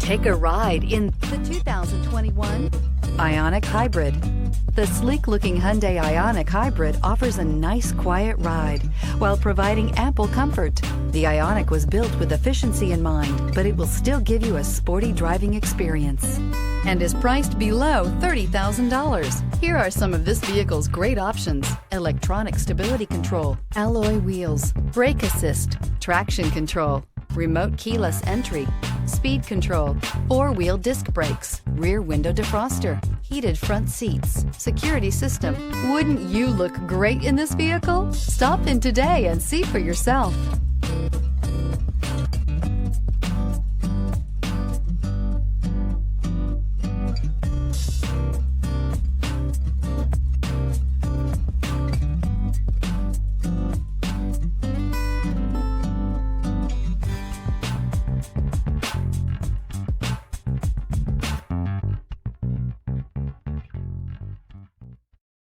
Take a ride in the 2021 Ioniq Hybrid. The sleek-looking Hyundai Ioniq Hybrid offers a nice, quiet ride while providing ample comfort. The Ioniq was built with efficiency in mind, but it will still give you a sporty driving experience and is priced below $30,000. Here are some of this vehicle's great options: electronic stability control, alloy wheels, brake assist, traction control, remote keyless entry, speed control, four-wheel disc brakes, rear window defroster, heated front seats, security system. Wouldn't you look great in this vehicle? Stop in today and see for yourself.